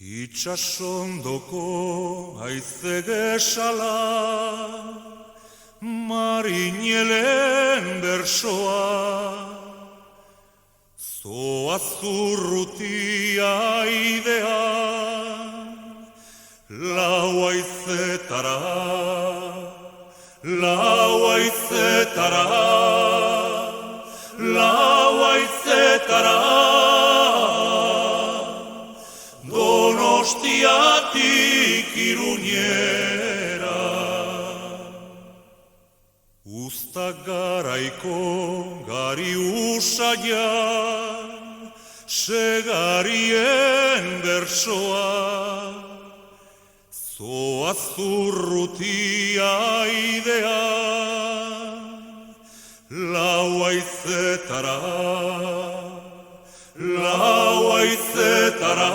Itxasondoko haize gesala, marinelen bersoa, zoa zurrutia idea, lau haizetara, lau haizetara, lau haizetara. Donostiatik Iruñera, usta garaiko gari usaian, segarien bersoa, zoa zurrutia idea, lau haizetara, lau haizetara,